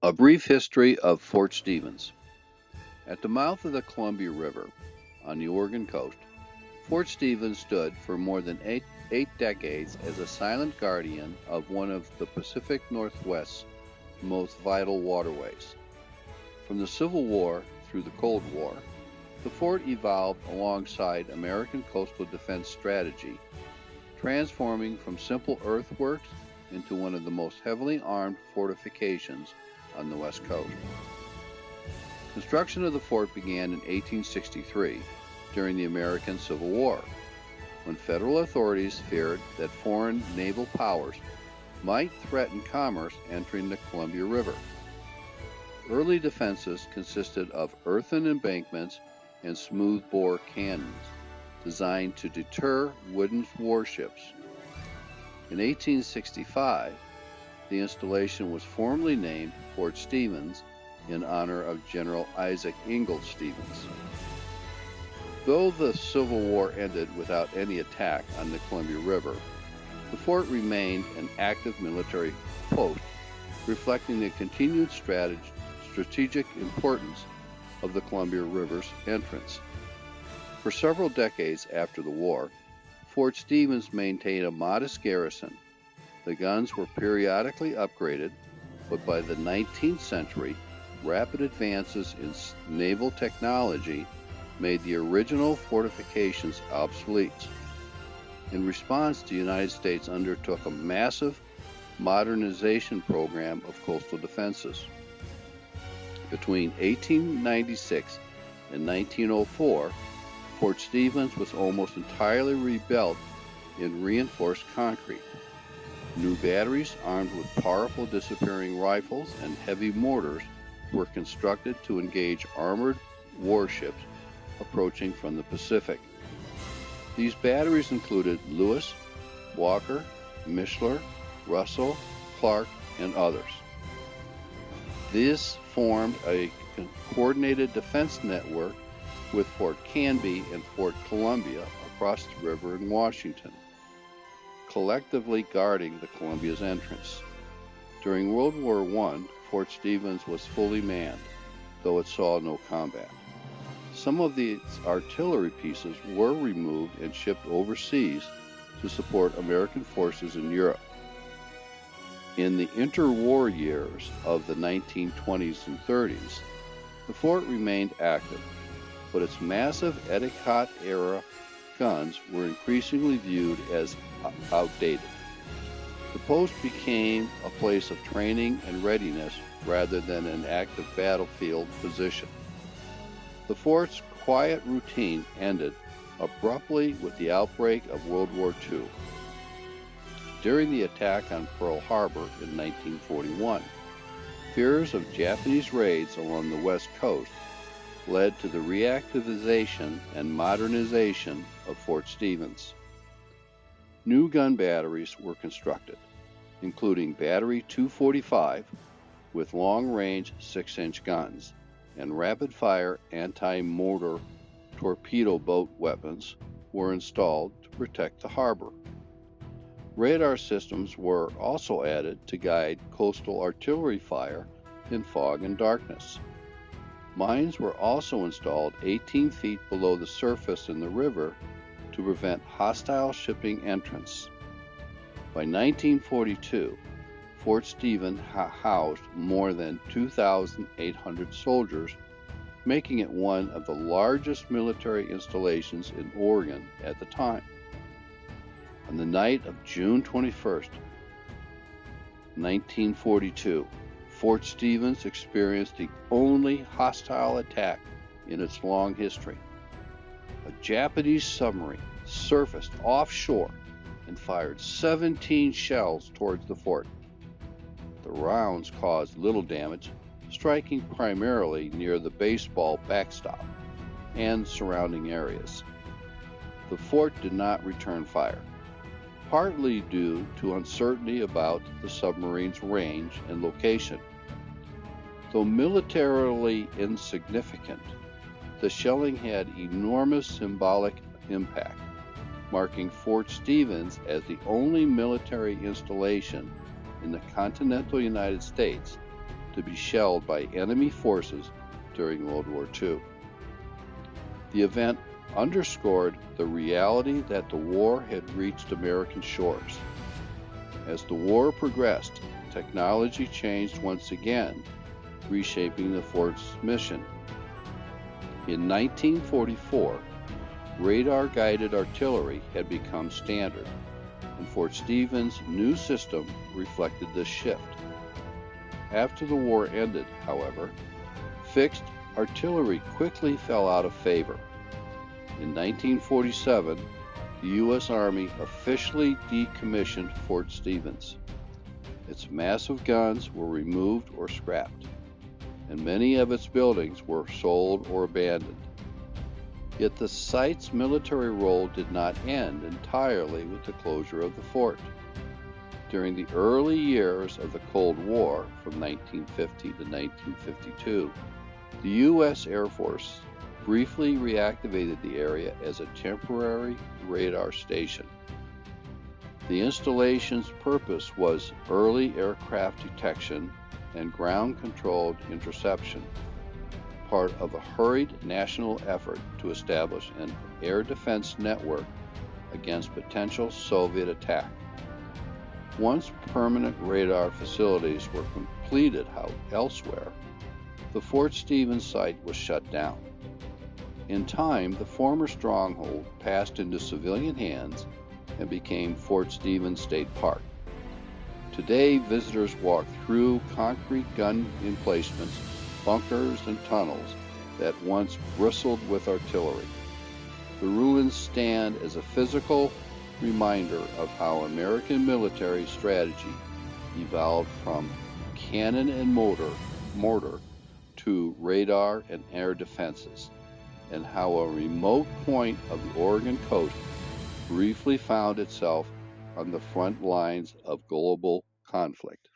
A brief history of Fort Stevens. At the mouth of the Columbia River on the Oregon coast, Fort Stevens stood for more than eight decades as a silent guardian of one of the Pacific Northwest's most vital waterways. From the Civil War through the Cold War, the fort evolved alongside American coastal defense strategy, transforming from simple earthworks into one of the most heavily armed fortifications on the West Coast. Construction of the fort began in 1863 during the American Civil War, when federal authorities feared that foreign naval powers might threaten commerce entering the Columbia River. Early defenses consisted of earthen embankments and smoothbore cannons designed to deter wooden warships. In 1865, the installation was formally named Fort Stevens in honor of General Isaac Ingalls Stevens. Though the Civil War ended without any attack on the Columbia River, the fort remained an active military post, reflecting the continued strategic importance of the Columbia River's entrance. For several decades after the war, Fort Stevens maintained a modest garrison. The guns were periodically upgraded, but by the 19th century, rapid advances in naval technology made the original fortifications obsolete. In response, the United States undertook a massive modernization program of coastal defenses. Between 1896 and 1904, Fort Stevens was almost entirely rebuilt in reinforced concrete. New batteries armed with powerful disappearing rifles and heavy mortars were constructed to engage armored warships approaching from the Pacific. These batteries included Lewis, Walker, Mishler, Russell, Clark, and others. This formed a coordinated defense network with Fort Canby and Fort Columbia across the river in Washington, collectively guarding the Columbia's entrance. During World War I, Fort Stevens was fully manned, though it saw no combat. Some of its artillery pieces were removed and shipped overseas to support American forces in Europe. In the interwar years of the 1920s and 30s, the fort remained active, but its massive Endicott-era guns were increasingly viewed as outdated. The post became a place of training and readiness rather than an active battlefield position. The fort's quiet routine ended abruptly with the outbreak of World War II. During the attack on Pearl Harbor in 1941, fears of Japanese raids along the West Coast led to the reactivation and modernization of Fort Stevens. New gun batteries were constructed, including Battery 245 with long-range 6-inch guns, and rapid-fire anti-mortar torpedo boat weapons were installed to protect the harbor. Radar systems were also added to guide coastal artillery fire in fog and darkness. Mines were also installed 18 feet below the surface in the river to prevent hostile shipping entrance. By 1942, Fort Stevens housed more than 2,800 soldiers, making it one of the largest military installations in Oregon at the time. On the night of June 21st, 1942, Fort Stevens experienced the only hostile attack in its long history. A Japanese submarine surfaced offshore and fired 17 shells towards the fort. The rounds caused little damage, striking primarily near the baseball backstop and surrounding areas. The fort did not return fire, partly due to uncertainty about the submarine's range and location. Though militarily insignificant, the shelling had enormous symbolic impact, marking Fort Stevens as the only military installation in the continental United States to be shelled by enemy forces during World War II. The event underscored the reality that the war had reached American shores. As the war progressed, technology changed once again, reshaping the fort's mission. In 1944, radar-guided artillery had become standard, and Fort Stevens' new system reflected this shift. After the war ended, however, fixed artillery quickly fell out of favor. In 1947, the U.S. Army officially decommissioned Fort Stevens. Its massive guns were removed or scrapped, and many of its buildings were sold or abandoned. Yet the site's military role did not end entirely with the closure of the fort. During the early years of the Cold War, from 1950 to 1952, the U.S. Air Force briefly reactivated the area as a temporary radar station. The installation's purpose was early aircraft detection and ground-controlled interception, part of a hurried national effort to establish an air defense network against potential Soviet attack. Once permanent radar facilities were completed elsewhere, the Fort Stevens site was shut down. In time, the former stronghold passed into civilian hands and became Fort Stevens State Park. Today, visitors walk through concrete gun emplacements, bunkers, and tunnels that once bristled with artillery. The ruins stand as a physical reminder of how American military strategy evolved from cannon and mortar to radar and air defenses, and how a remote point of the Oregon coast briefly found itself on the front lines of global conflict.